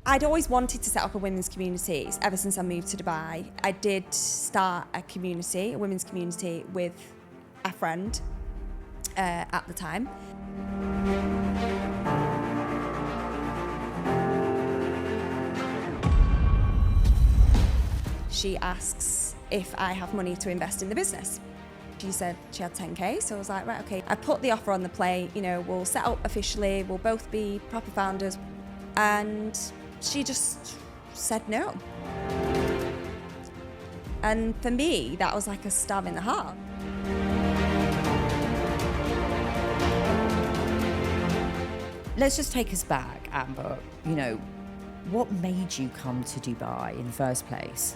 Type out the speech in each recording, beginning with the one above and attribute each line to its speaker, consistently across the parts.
Speaker 1: I'd always wanted to set up a women's community ever since I moved to Dubai. I did start a women's community with a friend at the time. She asks if I have money to invest in the business. She said she had 10k, so I was like, right, okay. I put the offer on the plate, we'll set up officially, we'll both be proper founders. And she just said no. And for me, that was like a stab in the heart.
Speaker 2: Let's just take us back, Amber. What made you come to Dubai in the first place?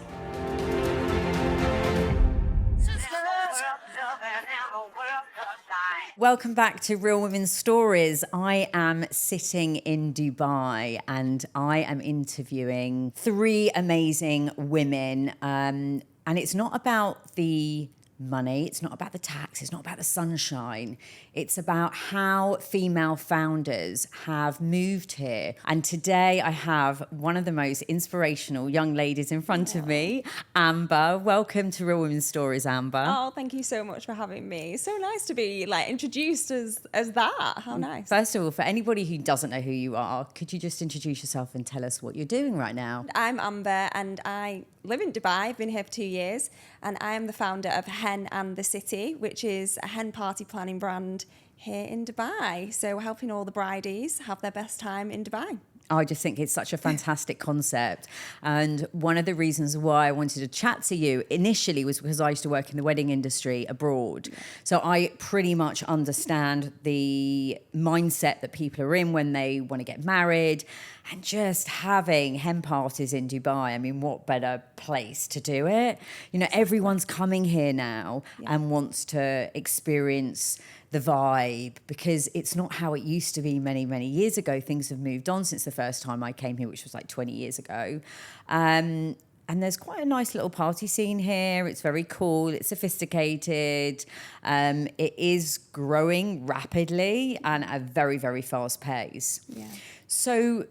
Speaker 2: Welcome back to Real Women's Stories. I am sitting in Dubai and I am interviewing three amazing women. And it's not about the money, it's not about the tax, it's not about the sunshine. It's about how female founders have moved here. And today I have one of the most inspirational young ladies in front of me, Amber. Welcome to Real Women's Stories, Amber.
Speaker 1: Oh, thank you so much for having me. So nice to be introduced as that. How nice.
Speaker 2: First of all, for anybody who doesn't know who you are, could you just introduce yourself and tell us what you're doing right now?
Speaker 1: I'm Amber and I live in Dubai. I've been here for 2 years and I am the founder of Hen And The City, which is a hen party planning brand here in Dubai. So helping all the bridies have their best time in Dubai.
Speaker 2: I just think it's such a fantastic concept. And one of the reasons why I wanted to chat to you initially was because I used to work in the wedding industry abroad. Yeah. So I pretty much understand the mindset that people are in when they want to get married. And just having hen parties in Dubai, I mean, what better place to do it? Everyone's coming here now and wants to experience the vibe, because it's not how it used to be many, many years ago. Things have moved on since the first time I came here, which was like 20 years ago. And there's quite a nice little party scene here. It's very cool. It's sophisticated. It is growing rapidly and at a very, very fast pace. Yeah. So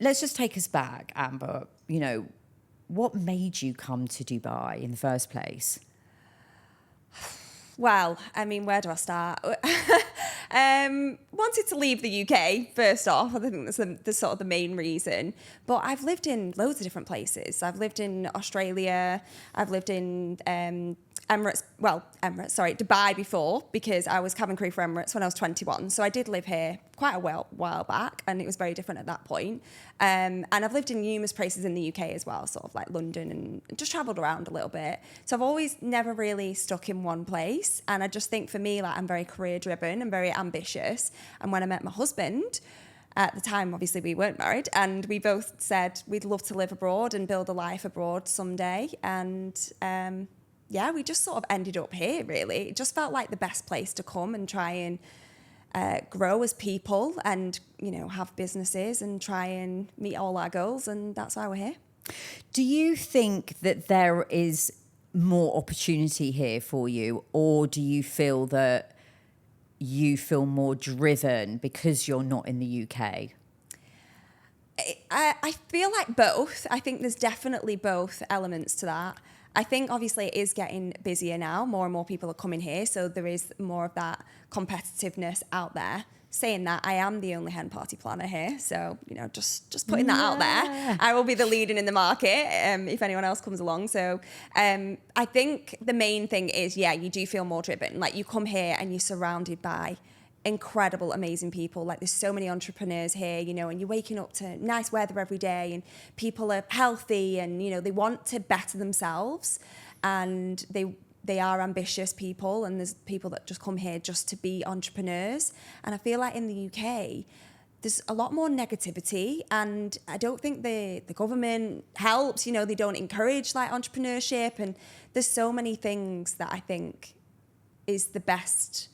Speaker 2: let's just take us back, Amber. What made you come to Dubai in the first place?
Speaker 1: Well, I mean, where do I start? Wanted to leave the UK, first off. I think that's the sort of the main reason. But I've lived in loads of different places. I've lived in Australia. I've lived in Dubai before, because I was cabin crew for Emirates when I was 21. So I did live here quite a while back, and it was very different at that point. And I've lived in numerous places in the UK as well, sort of like London, and just travelled around a little bit. So I've always never really stuck in one place. And I just think for me, I'm very career driven and very ambitious. And when I met my husband, at the time, obviously, we weren't married, and we both said we'd love to live abroad and build a life abroad someday. And we just sort of ended up here, really. It just felt like the best place to come and try and grow as people and, have businesses and try and meet all our goals. And that's why we're here.
Speaker 2: Do you think that there is more opportunity here for you, or do you feel that you feel more driven because you're not in the UK?
Speaker 1: I feel like both. I think there's definitely both elements to that. I think obviously it is getting busier now. More and more people are coming here, so there is more of that competitiveness out there. Saying that, I am the only hen party planner here, so just putting that out there. I will be the leading in the market if anyone else comes along. So I think the main thing is, you do feel more driven. Like, you come here and you're surrounded by incredible, amazing people. Like, there's so many entrepreneurs here, and you're waking up to nice weather every day, and people are healthy, and they want to better themselves, and they are ambitious people, and there's people that just come here just to be entrepreneurs. And I feel like in the UK, there's a lot more negativity, and I don't think the government helps. They don't encourage entrepreneurship, and there's so many things that I think is the best.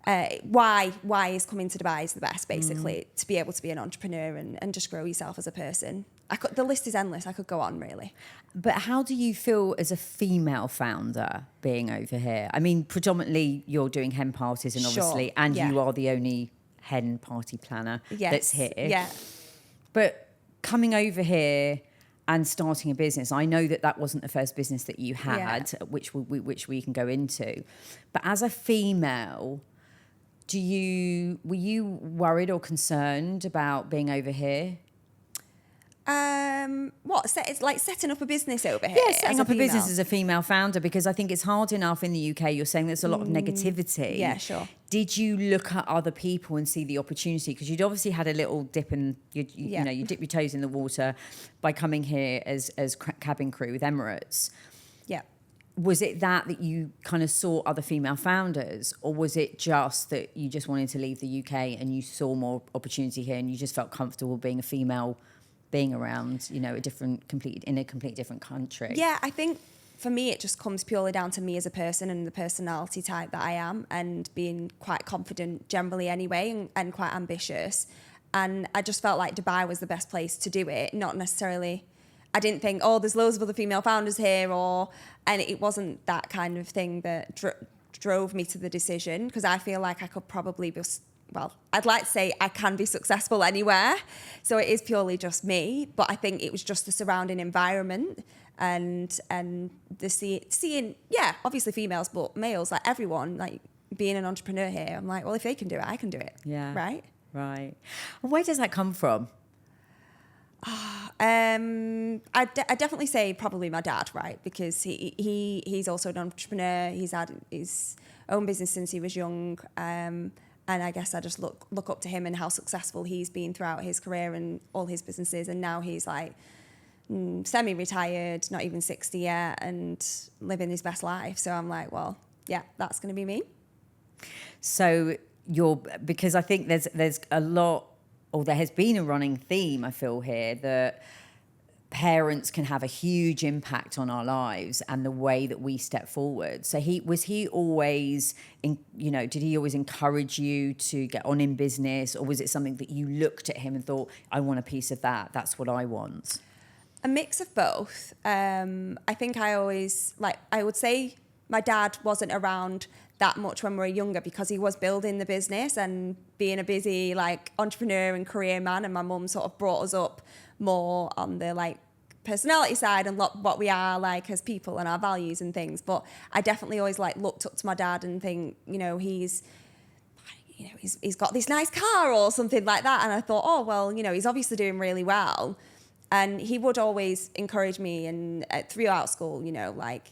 Speaker 1: Why is coming to Dubai is the best, basically, to be able to be an entrepreneur and just grow yourself as a person. The list is endless. I could go on, really.
Speaker 2: But how do you feel as a female founder being over here? I mean, predominantly you're doing hen parties, and obviously, you are the only hen party planner that's here.
Speaker 1: Yeah.
Speaker 2: But coming over here and starting a business, I know that wasn't the first business that you had, which we can go into. But as a female, were you worried or concerned about being over here?
Speaker 1: It's like setting up a business over here.
Speaker 2: Yeah, setting up a business as a female founder, because I think it's hard enough in the UK. You're saying there's a lot of negativity.
Speaker 1: Yeah, sure.
Speaker 2: Did you look at other people and see the opportunity? Because you'd obviously had a little dip in, you know, you dip your toes in the water by coming here as cabin crew with Emirates.
Speaker 1: Yeah.
Speaker 2: Was it that you kind of saw other female founders, or was it just that you just wanted to leave the UK and you saw more opportunity here and you just felt comfortable being a female, being around, you know, in a complete different country?
Speaker 1: Yeah, I think for me it just comes purely down to me as a person and the personality type that I am, and being quite confident generally anyway, and quite ambitious. And I just felt like Dubai was the best place to do it. Not necessarily, I didn't think, oh, there's loads of other female founders here, and it wasn't that kind of thing that drove me to the decision, because I feel like I could probably be, well, I'd like to say I can be successful anywhere. So it is purely just me. But I think it was just the surrounding environment and the seeing, yeah, obviously females, but males, like everyone, like being an entrepreneur here. I'm like, well, if they can do it, I can do it.
Speaker 2: Yeah.
Speaker 1: Right?
Speaker 2: Right. And where does that come from?
Speaker 1: I definitely say probably my dad, right? Because he's also an entrepreneur. He's had his own business since he was young. And I guess I just look up to him and how successful he's been throughout his career and all his businesses. And now he's like semi-retired, not even 60 yet, and living his best life. So I'm like, well, yeah, that's going to be me.
Speaker 2: So because I think there's a lot, or there has been a running theme, I feel here, that parents can have a huge impact on our lives and the way that we step forward. So did he always encourage you to get on in business, or was it something that you looked at him and thought, I want a piece of that, that's what I want?
Speaker 1: A mix of both. I think I would say my dad wasn't around that much when we were younger, because he was building the business and being a busy like entrepreneur and career man, and my mum sort of brought us up more on the like personality side and what we are like as people and our values and things. But I definitely always like looked up to my dad and think, he's got this nice car or something like that, and I thought, oh well, he's obviously doing really well. And he would always encourage me, and throughout school, like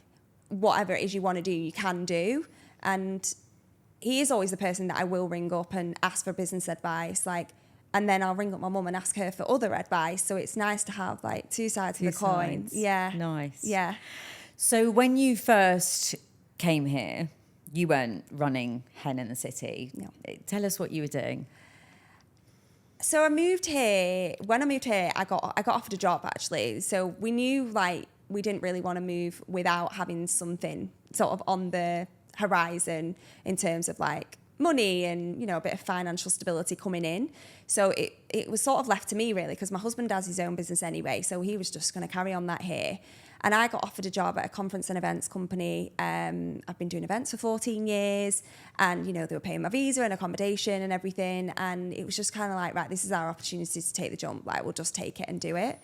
Speaker 1: whatever it is you want to do, you can do. And he is always the person that I will ring up and ask for business advice, and then I'll ring up my mum and ask her for other advice. So it's nice to have like two sides of the coin. Yeah.
Speaker 2: Nice.
Speaker 1: Yeah.
Speaker 2: So when you first came here, you weren't running Hen and the City.
Speaker 1: No.
Speaker 2: Tell us what you were doing.
Speaker 1: So I moved here. When I moved here, I got offered a job actually. So we knew like we didn't really want to move without having something sort of on the horizon in terms of like money and a bit of financial stability coming in. So it was sort of left to me really, because my husband does his own business anyway, so he was just going to carry on that here. And I got offered a job at a conference and events company. I've been doing events for 14 years, and they were paying my visa and accommodation and everything, and it was just kind of like, right, this is our opportunity to take the jump, like we'll just take it and do it.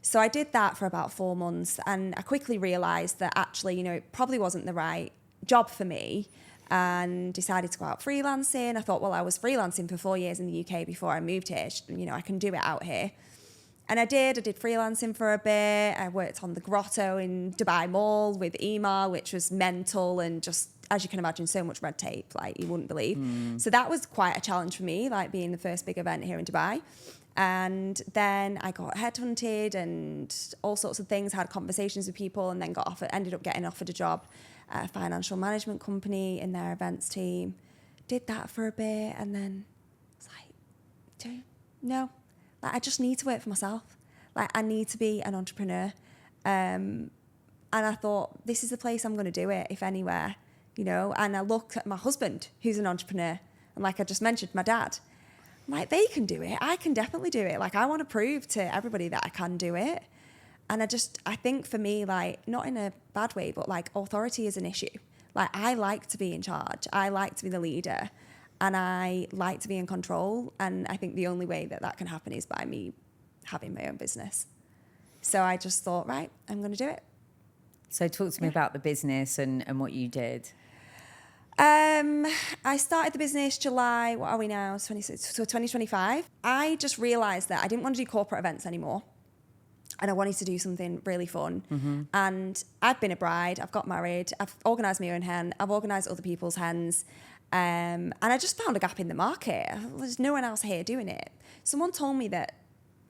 Speaker 1: So I did that for about 4 months, and I quickly realised that actually it probably wasn't the right job for me, and decided to go out freelancing. I thought, well, I was freelancing for 4 years in the UK before I moved here. I can do it out here. And I did freelancing for a bit. I worked on the Grotto in Dubai Mall with Ema, which was mental, and just, as you can imagine, so much red tape, like you wouldn't believe. So that was quite a challenge for me, like being the first big event here in Dubai. And then I got headhunted and all sorts of things, had conversations with people, and then ended up getting offered a job at a financial management company in their events team. Did that for a bit, and then I was like, no, like I just need to work for myself. Like I need to be an entrepreneur. And I thought, this is the place I'm going to do it, if anywhere, And I looked at my husband, who's an entrepreneur, and like I just mentioned, my dad. I'm like, they can do it. I can definitely do it. Like I want to prove to everybody that I can do it. And I think for me, like, not in a bad way, but like authority is an issue. Like I like to be in charge. I like to be the leader, and I like to be in control. And I think the only way that can happen is by me having my own business. So I just thought, right, I'm going to do it.
Speaker 2: So talk to me about the business and what you did.
Speaker 1: I started the business July, what are we now, 2025. I just realised that I didn't want to do corporate events anymore. And I wanted to do something really fun. Mm-hmm. And I've been a bride, I've got married, I've organised my own hen, I've organised other people's hens. And I just found a gap in the market. There's no one else here doing it. Someone told me that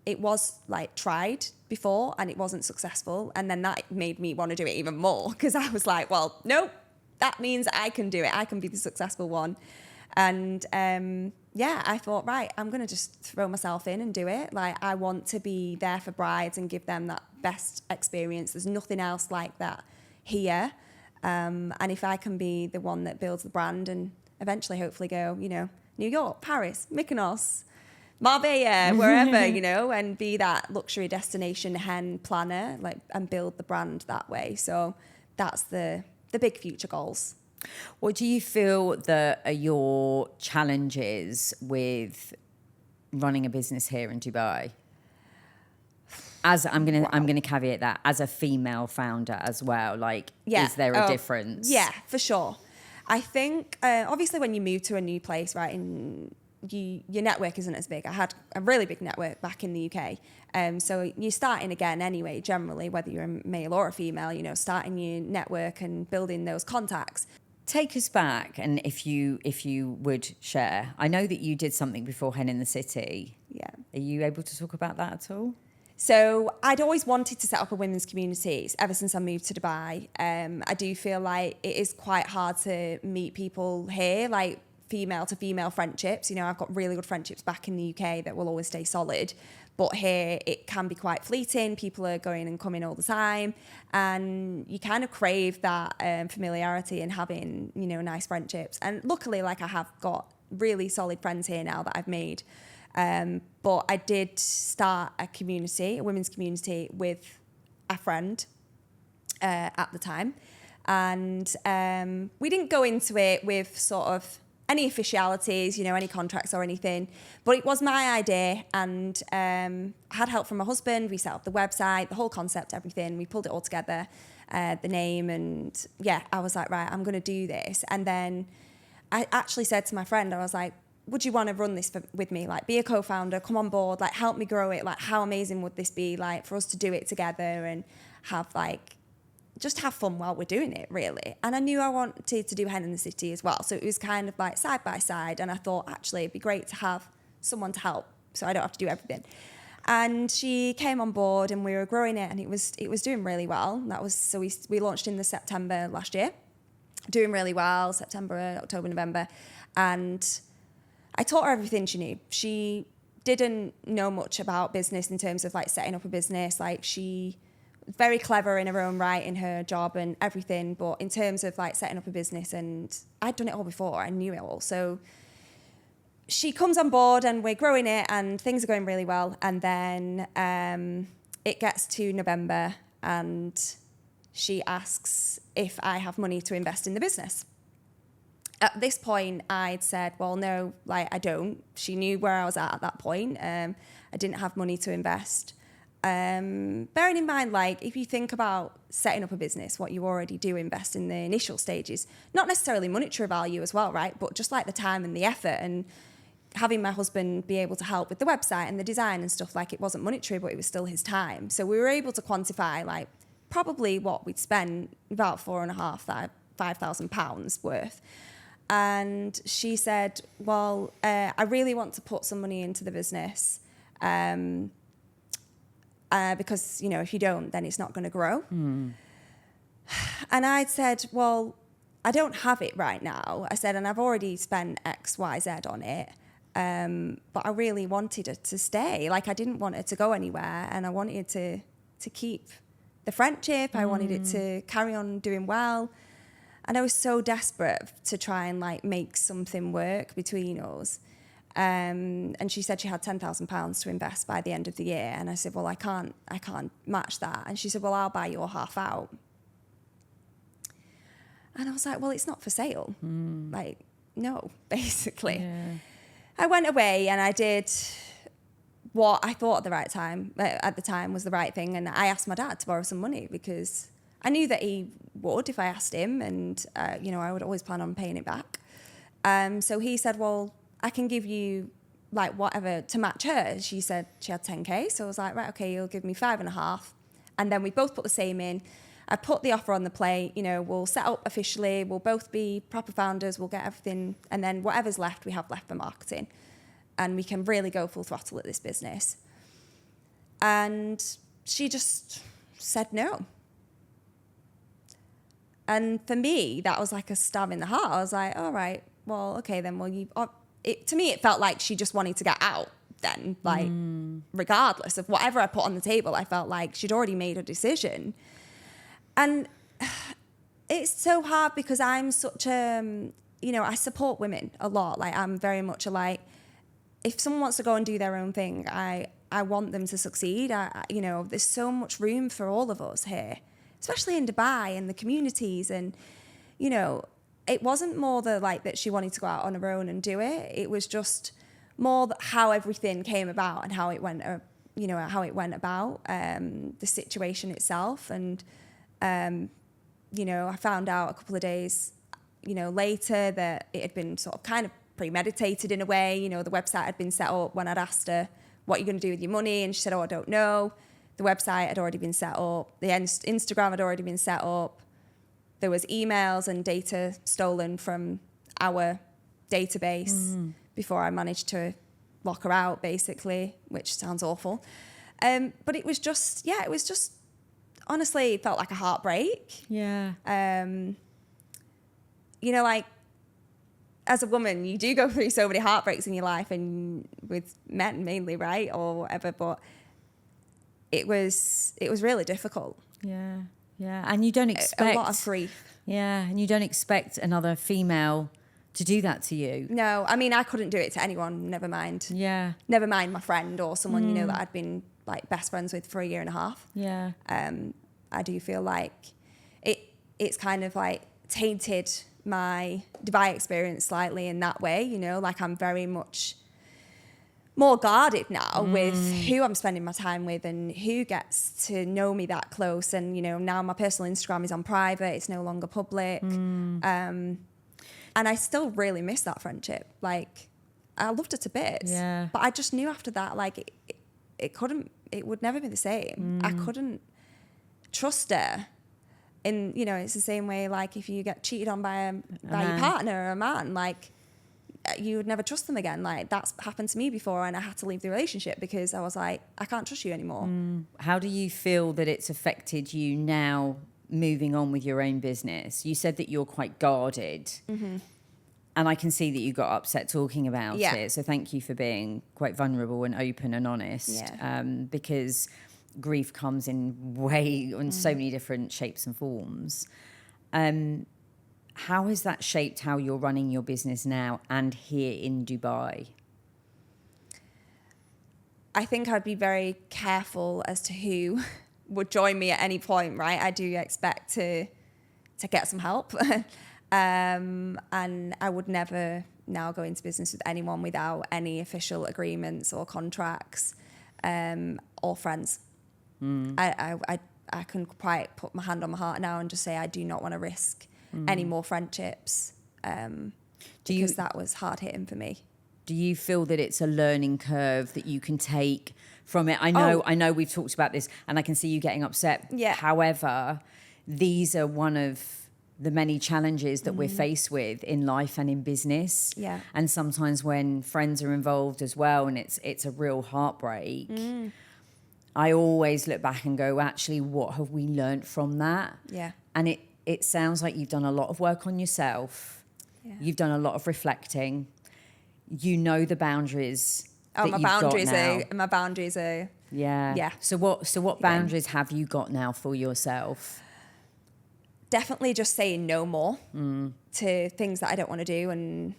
Speaker 1: it was like tried before and it wasn't successful. And then that made me want to do it even more, because I was like, well, nope, that means I can do it. I can be the successful one. And I thought, right, I'm going to just throw myself in and do it. Like, I want to be there for brides and give them that best experience. There's nothing else like that here. And if I can be the one that builds the brand and eventually hopefully go, New York, Paris, Mykonos, Marbella, wherever, and be that luxury destination hen planner, and build the brand that way. So that's the big future goals.
Speaker 2: What do you feel that are your challenges with running a business here in Dubai? As I'm gonna caveat that as a female founder as well. Is there a difference?
Speaker 1: Yeah, for sure. I think obviously when you move to a new place, right, your network isn't as big. I had a really big network back in the UK. So you're starting again anyway, generally, whether you're a male or a female, starting your network and building those contacts.
Speaker 2: Take us back, and if you would share. I know that you did something before Hen in the City.
Speaker 1: Yeah.
Speaker 2: Are you able to talk about that at all?
Speaker 1: So I'd always wanted to set up a women's community ever since I moved to Dubai. I do feel like it is quite hard to meet people here, like female to female friendships. I've got really good friendships back in the UK that will always stay solid. But here it can be quite fleeting. People are going and coming all the time. And you kind of crave that familiarity and having, nice friendships. And luckily, I have got really solid friends here now that I've made. But I did start a women's community with a friend at the time. And we didn't go into it with sort of any officialities, any contracts or anything. But it was my idea, and I had help from my husband. We set up the website, the whole concept, everything. We pulled it all together, the name, and I was like, right, I'm going to do this. And then I actually said to my friend, I was like, would you want to run this with me? Be a co-founder, come on board, help me grow it. How amazing would this be, for us to do it together and have just have fun while we're doing it, really. And I knew I wanted to do Hen in the City as well. So it was kind of side by side. And I thought, actually, it'd be great to have someone to help so I don't have to do everything. And she came on board and we were growing it, and it was doing really well. We launched in the September last year, doing really well, September, October, November. And I taught her everything she knew. She didn't know much about business in terms of setting up a business. She very clever in her own right in her job and everything, but in terms of setting up a business, and I'd done it all before, I knew it all. So she comes on board and we're growing it and things are going really well. And then it gets to November and she asks if I have money to invest in the business. At this point, I'd said, well, no, I don't. She knew where I was at that point. I didn't have money to invest. Bearing in mind, if you think about setting up a business, what you already do invest in the initial stages, not necessarily monetary value as well, right? But just the time and the effort, and having my husband be able to help with the website and the design and stuff, it wasn't monetary, but it was still his time. So we were able to quantify probably what we'd spend, about £5,000 worth. And she said, well, I really want to put some money into the business. Because, if you don't, then it's not going to grow. And I'd said, well, I don't have it right now. I said, and I've already spent X, Y, Z on it. But I really wanted it to stay. I didn't want it to go anywhere. And I wanted to keep the friendship. I wanted it to carry on doing well. And I was so desperate to try and make something work between us. And she said she had £10,000 to invest by the end of the year. And I said, well, I can't match that. And she said, well, I'll buy your half out. And I was like, well, it's not for sale. No, basically. Yeah. I went away and I did what I thought at the time was the right thing. And I asked my dad to borrow some money because I knew that he would if I asked him, and I would always plan on paying it back. So he said, well, I can give you like whatever to match her. She said she had 10k, so I was like, right, okay, you'll give me 5.5, and then we both put the same in. I put the offer on the plate, we'll set up officially, we'll both be proper founders, we'll get everything, and then whatever's left, we have left for marketing, and we can really go full throttle at this business. And she just said no. And for me, that was like a stab in the heart. I was like, all right, well, okay, then, to me, it felt like she just wanted to get out then, like, regardless of whatever I put on the table, I felt like she'd already made a decision. And it's so hard because I'm such I support women a lot. Like, I'm very much if someone wants to go and do their own thing, I want them to succeed. There's so much room for all of us here, especially in Dubai and the communities. And, it wasn't more that she wanted to go out on her own and do it. It was just more how everything came about and how it went, about the situation itself. And, I found out a couple of days, later that it had been sort of kind of premeditated in a way. The website had been set up when I'd asked her, what are you going to do with your money? And she said, oh, I don't know. The website had already been set up. The Instagram had already been set up. There was emails and data stolen from our database before I managed to lock her out, basically, which sounds awful. But it was just, honestly, it felt like a heartbreak.
Speaker 2: Yeah.
Speaker 1: As a woman, you do go through so many heartbreaks in your life, and with men mainly, right, or whatever. But it was really difficult.
Speaker 2: Yeah, yeah, and you don't expect
Speaker 1: a lot of grief.
Speaker 2: Yeah, and you don't expect another female to do that to you.
Speaker 1: No, I mean, I couldn't do it to anyone. Never mind.
Speaker 2: Yeah.
Speaker 1: Never mind my friend or someone that I'd been like best friends with for a year and a half.
Speaker 2: Yeah.
Speaker 1: I do feel like it's kind of like tainted my Dubai experience slightly in that way, like I'm very much more guarded now with who I'm spending my time with and who gets to know me that close. And, now my personal Instagram is on private, it's no longer public. And I still really miss that friendship. Like, I loved her to bits.
Speaker 2: Yeah.
Speaker 1: But I just knew after that, like, it would never be the same. I couldn't trust her. And, it's the same way, like, if you get cheated on by your partner or a man, like, you would never trust them again. Like, that's happened to me before, and I had to leave the relationship because I was like, I can't trust you anymore.
Speaker 2: How do you feel that it's affected you now moving on with your own business? You said that you're quite guarded. And I can see that you got upset talking about it. So thank you for being quite vulnerable and open and honest. Because grief comes in so many different shapes and forms. How has that shaped how you're running your business now and here in Dubai?
Speaker 1: I think I'd be very careful as to who would join me at any point, right? I do expect to get some help. And I would never now go into business with anyone without any official agreements or contracts, or friends. I can quite put my hand on my heart now and just say I do not want to risk any more friendships, because that was hard hitting for me.
Speaker 2: Do you feel that it's a learning curve that you can take from it? I know we've talked about this and I can see you getting upset.
Speaker 1: Yeah.
Speaker 2: However, these are one of the many challenges that we're faced with in life and in business.
Speaker 1: Yeah.
Speaker 2: And sometimes when friends are involved as well and it's a real heartbreak, I always look back and go, actually, what have we learnt from that? Yeah. And it sounds like you've done a lot of work on yourself. Yeah. You've done a lot of reflecting. You know the boundaries that you've got now.
Speaker 1: My boundaries are...
Speaker 2: Yeah.
Speaker 1: Yeah.
Speaker 2: So what boundaries have you got now for yourself?
Speaker 1: Definitely just saying no more to things that I don't want to do, and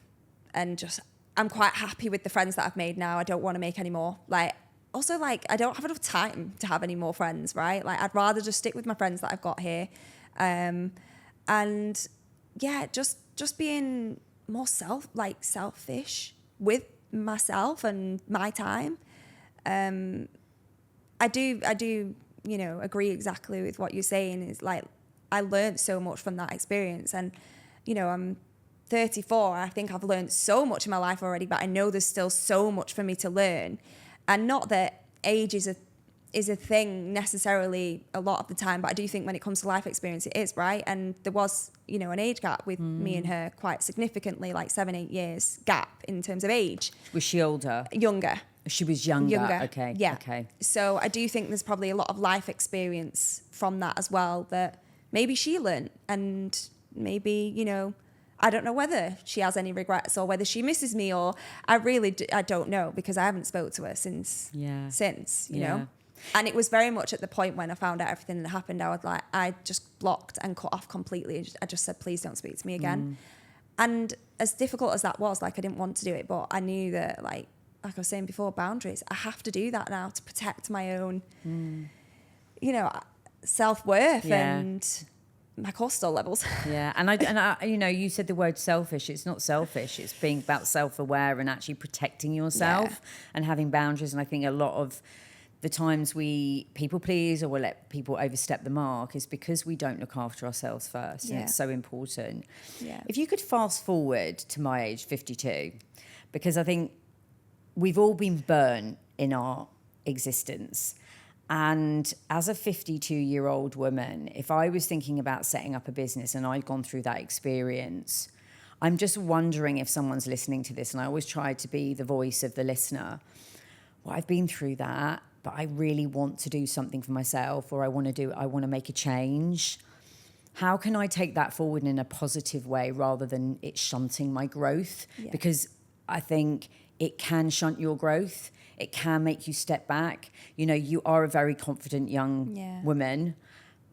Speaker 1: just I'm quite happy with the friends that I've made now. I don't want to make any more. Like, also, like, I don't have enough time to have any more friends, right? Like, I'd rather just stick with my friends that I've got here. And yeah, just being more selfish with myself and my time. I do, you know, agree exactly with what you're saying. Is like, I learned so much from that experience, and, you know, I'm 34. I think I've learned so much in my life already, but I know there's still so much for me to learn. And not that age is a thing necessarily a lot of the time, but I do think when it comes to life experience, it is, right? And there was, you know, an age gap with me and her quite significantly, like 7-8 years gap in terms of age.
Speaker 2: Was she older?
Speaker 1: Younger.
Speaker 2: She was younger.
Speaker 1: Younger.
Speaker 2: Okay.
Speaker 1: Yeah.
Speaker 2: Okay.
Speaker 1: So I do think there's probably a lot of life experience from that as well that maybe she learned, and maybe, you know, I don't know whether she has any regrets or whether she misses me, or I don't know, because I haven't spoke to her since, you know. And it was very much at the point when I found out everything that happened, I just blocked and cut off completely. I just said, please don't speak to me again. And as difficult as that was, like, I didn't want to do it, but I knew that, like I was saying before, boundaries, I have to do that now to protect my own, you know, self-worth and my cortisol levels.
Speaker 2: Yeah, and I, you know, you said the word selfish. It's not selfish. It's being about self-aware and actually protecting yourself and having boundaries. And I think a lot of the times we people please or we let people overstep the mark is because we don't look after ourselves first. And it's so important. Yeah. If you could fast forward to my age, 52, because I think we've all been burnt in our existence. And as a 52-year-old woman, if I was thinking about setting up a business and I'd gone through that experience, I'm just wondering if someone's listening to this, and I always try to be the voice of the listener. Well, I've been through that, but I really want to do something for myself, or I want to make a change. How can I take that forward in a positive way rather than it shunting my growth? Yeah. Because I think it can shunt your growth. It can make you step back. You know, you are a very confident young woman.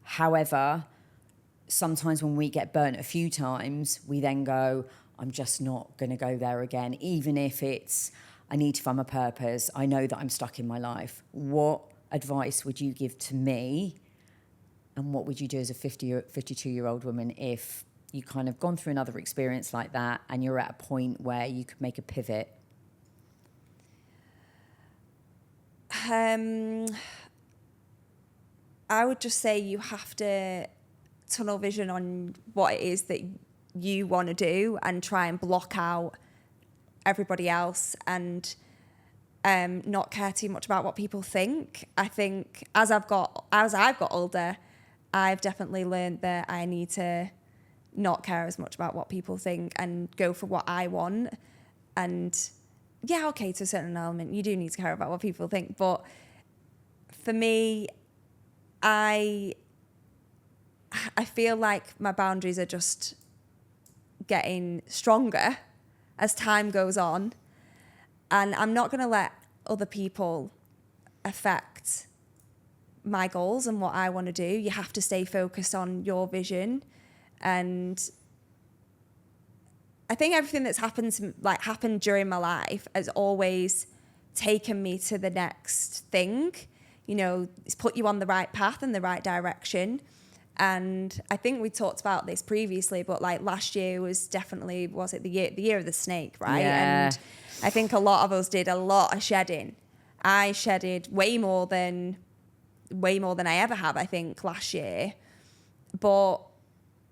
Speaker 2: However, sometimes when we get burnt a few times, we then go, I'm just not going to go there again. Even if it's, I need to find my purpose. I know that I'm stuck in my life. What advice would you give to me? And what would you do as a 52-year-old woman if you kind of gone through another experience like that and you're at a point where you could make a pivot?
Speaker 1: I would just say you have to tunnel vision on what it is that you want to do and try and block out everybody else and not care too much about what people think. I think as I've got older, I've definitely learned that I need to not care as much about what people think and go for what I want. And yeah, okay, to a certain element, you do need to care about what people think. But for me, I feel like my boundaries are just getting stronger as time goes on. And I'm not going to let other people affect my goals and what I want to do. You have to stay focused on your vision. And I think everything that's happened during my life has always taken me to the next thing. You know, it's put you on the right path and the right direction. And I think we talked about this previously, but like last year was definitely, was it the year of the snake, right?
Speaker 2: Yeah.
Speaker 1: And I think a lot of us did a lot of shedding. I shedded way more than I ever have, I think, last year. But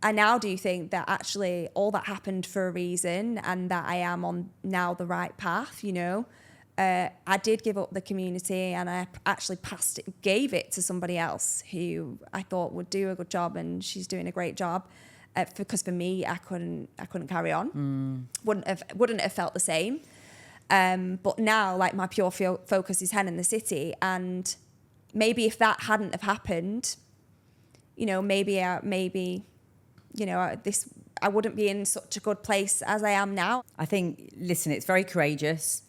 Speaker 1: I now do think that actually all that happened for a reason and that I am on now the right path, you know. I did give up the community and I actually gave it to somebody else who I thought would do a good job, and she's doing a great job. Because for me, I couldn't carry on. Wouldn't have felt the same. But now, like, my pure focus is Hen and the City, and maybe if that hadn't have happened, you know, I wouldn't be in such a good place as I am now.
Speaker 2: I think, listen, it's very courageous.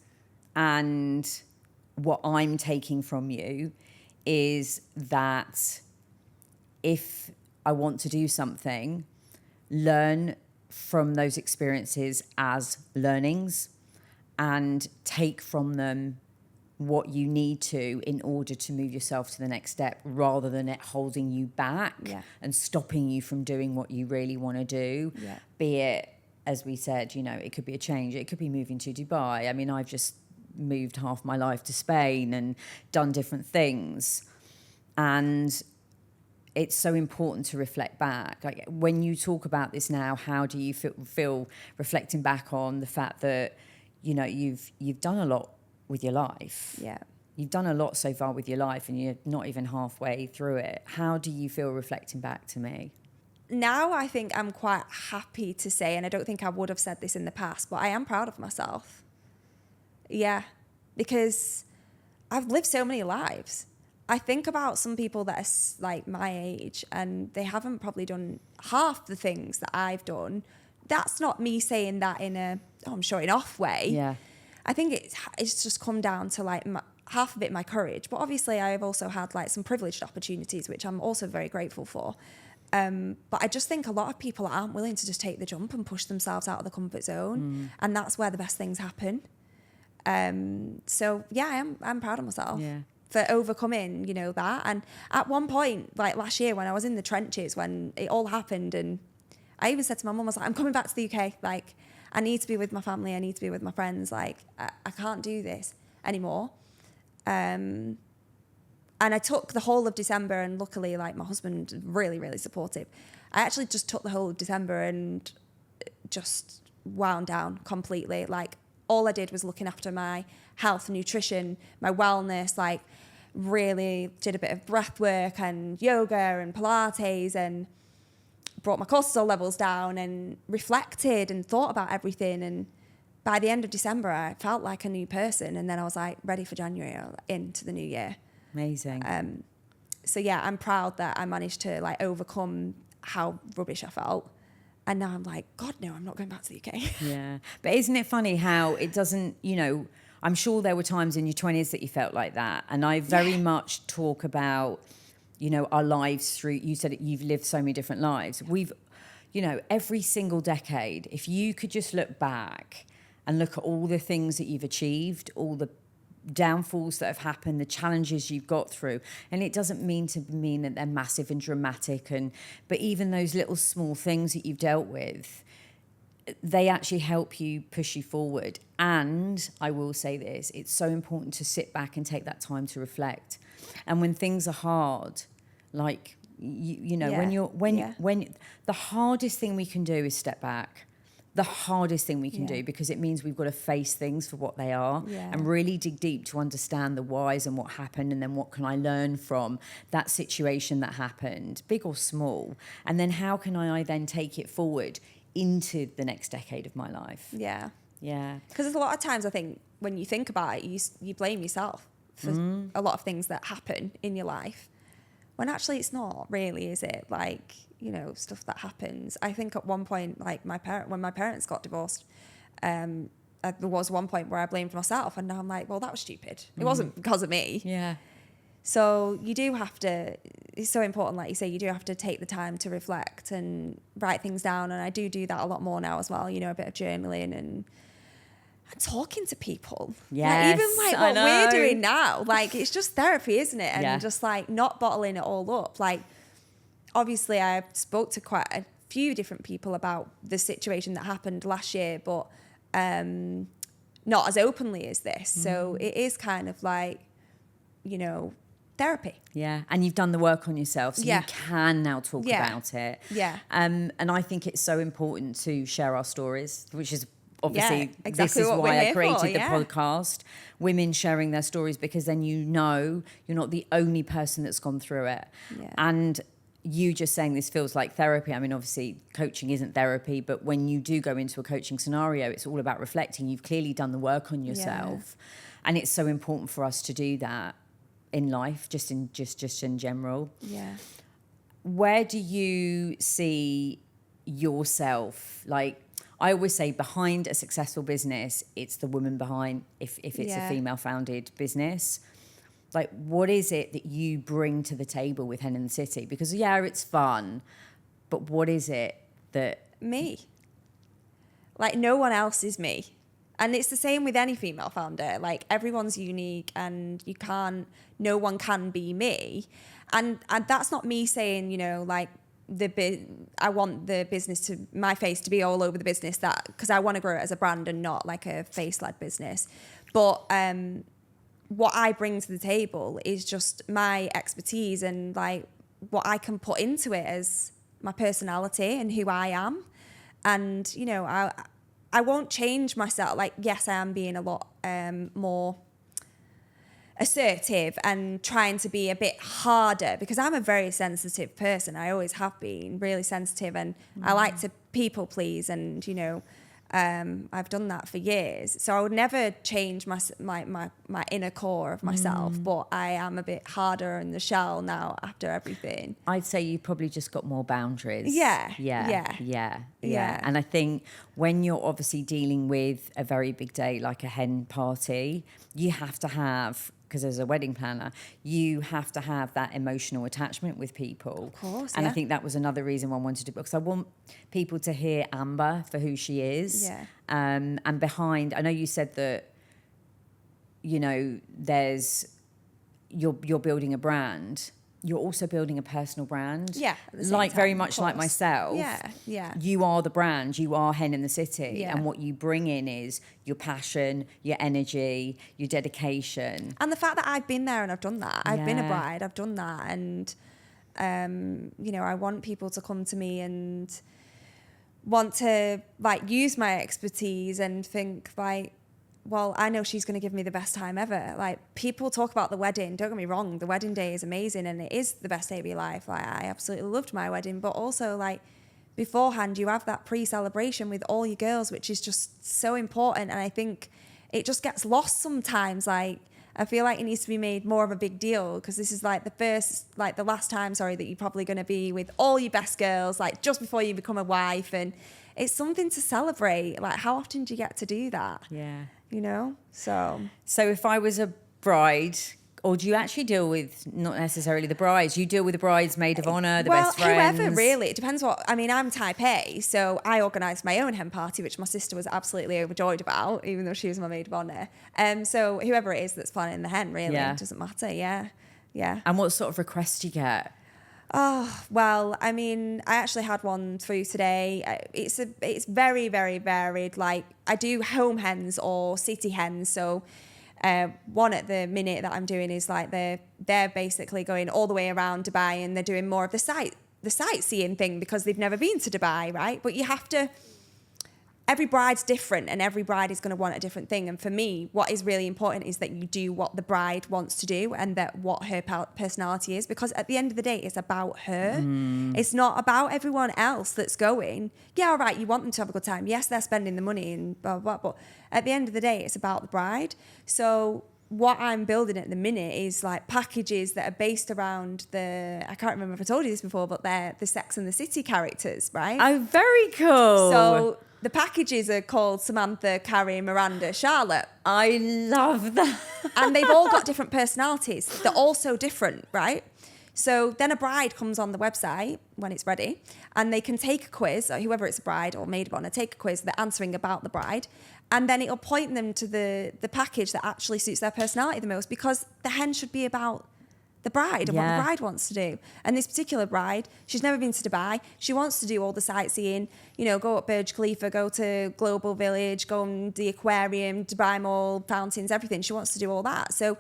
Speaker 2: And what I'm taking from you is that if I want to do something, learn from those experiences as learnings and take from them what you need to in order to move yourself to the next step, rather than it holding you back and stopping you from doing what you really want to do. Be it, as we said, you know, it could be a change. It could be moving to Dubai. I mean, I've just moved half my life to Spain and done different things. And it's so important to reflect back. Like, when you talk about this now, how do you feel reflecting back on the fact that, you know, you've done a lot with your life?
Speaker 1: Yeah.
Speaker 2: You've done a lot so far with your life and you're not even halfway through it. How do you feel reflecting back to me?
Speaker 1: Now I think I'm quite happy to say, and I don't think I would have said this in the past, but I am proud of myself. Yeah, because I've lived so many lives. I think about some people that are like my age and they haven't probably done half the things that I've done. That's not me saying that in a, oh, I'm showing off way.
Speaker 2: Yeah.
Speaker 1: I think it's just come down to like half of it, my courage. But obviously I've also had like some privileged opportunities, which I'm also very grateful for. But I just think a lot of people aren't willing to just take the jump and push themselves out of the comfort zone. And that's where the best things happen. So yeah, I'm proud of myself for overcoming, you know, that. And at one point, like last year when I was in the trenches, when it all happened, and I even said to my mum, I was like, I'm coming back to the UK. Like, I need to be with my family. I need to be with my friends. Like, I can't do this anymore. And I took the whole of December, and luckily, like, my husband, really, really supportive. I actually just took the whole of December and just wound down completely. Like, all I did was looking after my health, nutrition, my wellness, like, really did a bit of breath work and yoga and Pilates, and brought my cortisol levels down and reflected and thought about everything. And by the end of December, I felt like a new person. And then I was like ready for January, into the new year.
Speaker 2: Amazing.
Speaker 1: So yeah, I'm proud that I managed to like overcome how rubbish I felt. And now I'm like, God, no, I'm not going back to the UK.
Speaker 2: Yeah. But isn't it funny how it doesn't, you know, I'm sure there were times in your 20s that you felt like that. And I very much talk about, you know, our lives through, you said it, you've lived so many different lives. We've, you know, every single decade, if you could just look back and look at all the things that you've achieved, all the downfalls that have happened, the challenges you've got through, and it doesn't mean that they're massive and dramatic, but even those little small things that you've dealt with, they actually help you push you forward. And I will say this, it's so important to sit back and take that time to reflect. And when things are hard, like you know, when the hardest thing we can do is step back. The hardest thing we can do, because it means we've got to face things for what they are and really dig deep to understand the whys and what happened, and then what can I learn from that situation that happened, big or small, and then how can I then take it forward into the next decade of my life. Yeah.
Speaker 1: Because there's a lot of times I think when you think about it, you blame yourself for a lot of things that happen in your life, when actually it's not really, is it? Like, you know, stuff that happens. I think at one point, like when my parents got divorced, there was one point where I blamed myself, and now I'm like, well, that was stupid. It wasn't because of me.
Speaker 2: Yeah.
Speaker 1: So you do have to, it's so important, like you say, you do have to take the time to reflect and write things down. And I do that a lot more now as well, you know, a bit of journaling and talking to people.
Speaker 2: Yes,
Speaker 1: like, even like what we're doing now, like it's just therapy, isn't it? And just like not bottling it all up. Like, obviously I spoke to quite a few different people about the situation that happened last year, but not as openly as this. So it is kind of like, you know, therapy.
Speaker 2: Yeah, and you've done the work on yourself, so you can now talk about it.
Speaker 1: Yeah.
Speaker 2: And I think it's so important to share our stories, which is obviously
Speaker 1: exactly
Speaker 2: this is why I created the
Speaker 1: for,
Speaker 2: podcast. Women sharing their stories, because then you know you're not the only person that's gone through it.
Speaker 1: Yeah.
Speaker 2: And you just saying this feels like therapy. I mean, obviously coaching isn't therapy, but when you do go into a coaching scenario, it's all about reflecting. You've clearly done the work on yourself. And it's so important for us to do that in life, just in general.
Speaker 1: Yeah.
Speaker 2: Where do you see yourself? Like, I always say, behind a successful business, it's the woman behind, if it's a female founded business. Like, what is it that you bring to the table with Hen And The City? Because it's fun, but what is it that...
Speaker 1: Me. Like, no one else is me. And it's the same with any female founder. Like, everyone's unique, and no one can be me. And that's not me saying, you know, like, the business to my face to be all over the business, that because I want to grow it as a brand and not like a face-led business. But what I bring to the table is just my expertise and like what I can put into it as my personality and who I am. And, you know, I won't change myself. Like, yes, I am being a lot more assertive and trying to be a bit harder because I'm a very sensitive person. I always have been really sensitive, and I like to people please, and, you know, I've done that for years. So I would never change my inner core of myself, but I am a bit harder in the shell now after everything.
Speaker 2: I'd say you probably just got more boundaries.
Speaker 1: Yeah.
Speaker 2: And I think when you're obviously dealing with a very big day like a hen party, you have to have, because as a wedding planner, you have to have that emotional attachment with people.
Speaker 1: Of course,
Speaker 2: and I think that was another reason why I wanted to, because I want people to hear Amber for who she is.
Speaker 1: Yeah.
Speaker 2: And behind, I know you said that, you know, you're building a brand. You're also building a personal brand.
Speaker 1: Yeah.
Speaker 2: Like very much like myself.
Speaker 1: Yeah.
Speaker 2: You are the brand. You are Hen in the City.
Speaker 1: Yeah.
Speaker 2: And what you bring in is your passion, your energy, your dedication.
Speaker 1: And the fact that I've been there and I've done that. I've been a bride. I've done that. And, you know, I want people to come to me and want to, like, use my expertise and think, like, well, I know she's going to give me the best time ever. Like, people talk about the wedding. Don't get me wrong. The wedding day is amazing and it is the best day of your life. Like, I absolutely loved my wedding. But also, like, beforehand, you have that pre-celebration with all your girls, which is just so important. And I think it just gets lost sometimes. Like, I feel like it needs to be made more of a big deal because this is like the last time, that you're probably going to be with all your best girls, like just before you become a wife. And it's something to celebrate. Like, how often do you get to do that?
Speaker 2: Yeah.
Speaker 1: You know? So
Speaker 2: if I was a bride, or do you actually deal with not necessarily the brides? You deal with the brides, maid of honour, the best friends?
Speaker 1: Whoever, really. It depends I'm type A, so I organised my own hen party, which my sister was absolutely overjoyed about, even though she was my maid of honour. So whoever it is that's planning the hen, really, it doesn't matter, yeah.
Speaker 2: And what sort of requests do you get?
Speaker 1: Oh, well, I mean, I actually had one through today. It's very, very varied. Like, I do home hens or city hens. So one at the minute that I'm doing is like they're basically going all the way around Dubai and they're doing more of the sightseeing thing because they've never been to Dubai, right? But you have to... Every bride's different and every bride is going to want a different thing. And for me, what is really important is that you do what the bride wants to do and that what her personality is, because at the end of the day, it's about her. It's not about everyone else that's going. Yeah, all right, you want them to have a good time. Yes, they're spending the money and blah, blah, blah. But at the end of the day, it's about the bride. So what I'm building at the minute is like packages that are based around I can't remember if I told you this before, but they're the Sex and the City characters, right?
Speaker 2: Oh, very cool.
Speaker 1: So the packages are called Samantha, Carrie, Miranda, Charlotte.
Speaker 2: I love that.
Speaker 1: And they've all got different personalities. They're all so different, right? So then a bride comes on the website when it's ready and they can take a quiz, or whoever it's a bride or maid of honour, take a quiz, they're answering about the bride. And then it'll point them to the package that actually suits their personality the most, because the hen should be about the bride and what the bride wants to do. And this particular bride, she's never been to Dubai. She wants to do all the sightseeing, you know, go up Burj Khalifa, go to Global Village, go on the aquarium, Dubai Mall, fountains, everything. She wants to do all that. So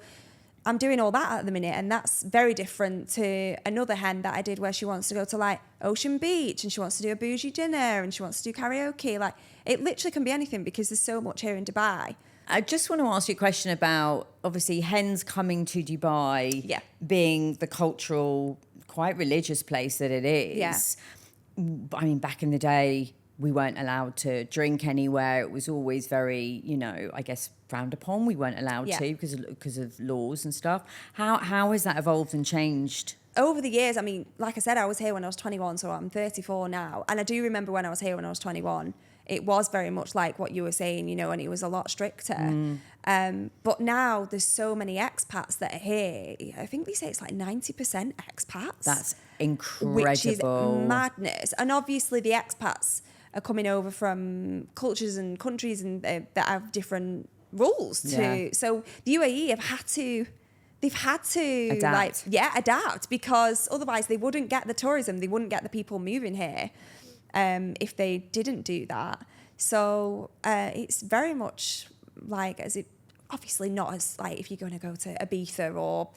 Speaker 1: I'm doing all that at the minute, and that's very different to another hen that I did where she wants to go to like Ocean Beach and she wants to do a bougie dinner and she wants to do karaoke. Like, it literally can be anything because there's so much here in Dubai.
Speaker 2: I just want to ask you a question about, obviously, hens coming to Dubai, being the cultural, quite religious place that it is.
Speaker 1: Yeah.
Speaker 2: I mean, back in the day, we weren't allowed to drink anywhere. It was always very, you know, I guess, frowned upon. We weren't allowed to because of laws and stuff. How has that evolved and changed?
Speaker 1: Over the years, I mean, like I said, I was here when I was 21, so I'm 34 now. And I do remember when I was here when I was 21, it was very much like what you were saying, you know, and it was a lot stricter. But now there's so many expats that are here. I think they say it's like 90% expats.
Speaker 2: That's incredible.
Speaker 1: Which is madness. And obviously the expats are coming over from cultures and countries and that have different rules too. So the UAE have had to they've had to
Speaker 2: Adapt.
Speaker 1: adapt, because otherwise they wouldn't get the tourism, they wouldn't get the people moving here if they didn't do that. So it's very much like, as it obviously not as like if you're going to go to Ibiza or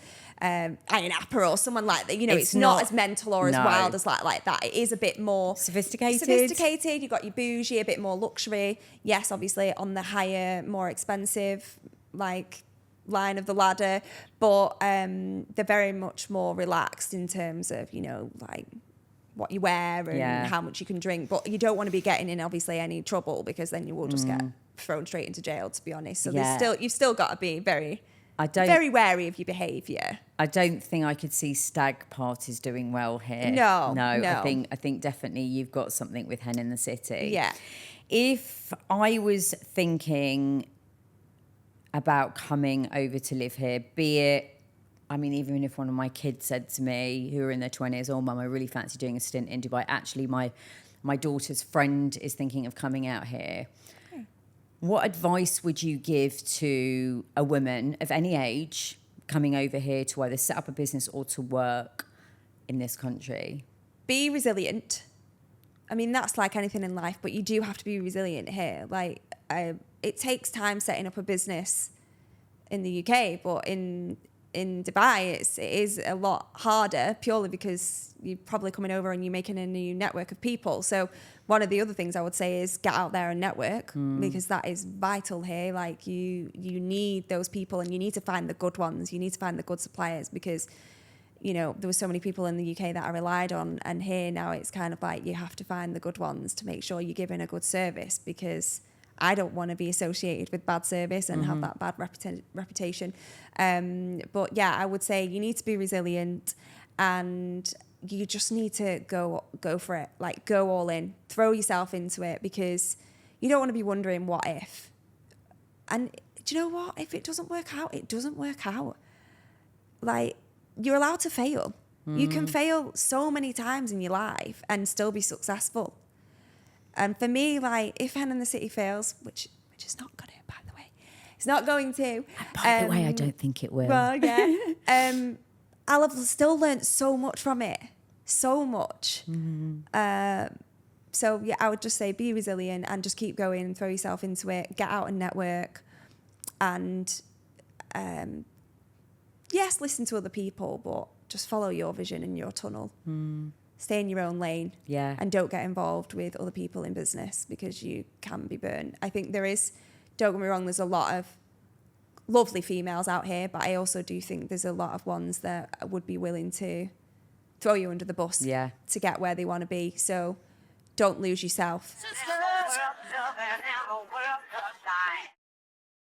Speaker 1: Ayia Napa or someone like that, you know, it's not as mental or as wild as like that. It is a bit more sophisticated. You've got your bougie, a bit more luxury. Yes, obviously on the higher, more expensive like line of the ladder, but they're very much more relaxed in terms of, you know, like what you wear and how much you can drink. But you don't want to be getting in obviously any trouble, because then you will just get thrown straight into jail, to be honest. So you've still got to be very wary of your behaviour.
Speaker 2: I don't think I could see stag parties doing well here.
Speaker 1: No.
Speaker 2: I think definitely you've got something with Hen in the City.
Speaker 1: Yeah.
Speaker 2: If I was thinking about coming over to live here, be it, I mean, even if one of my kids said to me, who are in their 20s, oh, Mum, I really fancy doing a stint in Dubai. Actually, my daughter's friend is thinking of coming out here. Okay. What advice would you give to a woman of any age coming over here to either set up a business or to work in this country?
Speaker 1: Be resilient. I mean, that's like anything in life, but you do have to be resilient here. Like, it takes time setting up a business in the UK, but in Dubai, it is a lot harder, purely because you're probably coming over and you're making a new network of people. So one of the other things I would say is get out there and network, because that is vital here. Like you need those people, and you need to find the good ones. You need to find the good suppliers, because, you know, there were so many people in the UK that I relied on, and here now it's kind of like you have to find the good ones to make sure you're giving a good service, because I don't want to be associated with bad service and have that bad reputation. But yeah, I would say you need to be resilient, and you just need to go for it. Like, go all in, throw yourself into it, because you don't want to be wondering what if. And do you know what? If it doesn't work out, it doesn't work out. Like, you're allowed to fail. You can fail so many times in your life and still be successful. And for me, like, if Hen and the City fails, which is not going to, by the way, it's not going to.
Speaker 2: By the way, I don't think it will.
Speaker 1: Well, yeah. I'll have still learned so much from it. So much. So, yeah, I would just say be resilient and just keep going and throw yourself into it. Get out and network. And, yes, listen to other people, but just follow your vision and your tunnel. Stay in your own lane, and don't get involved with other people in business, because you can be burnt. I think there is, don't get me wrong, there's a lot of lovely females out here, but I also do think there's a lot of ones that would be willing to throw you under the bus to get where they want to be. So don't lose yourself.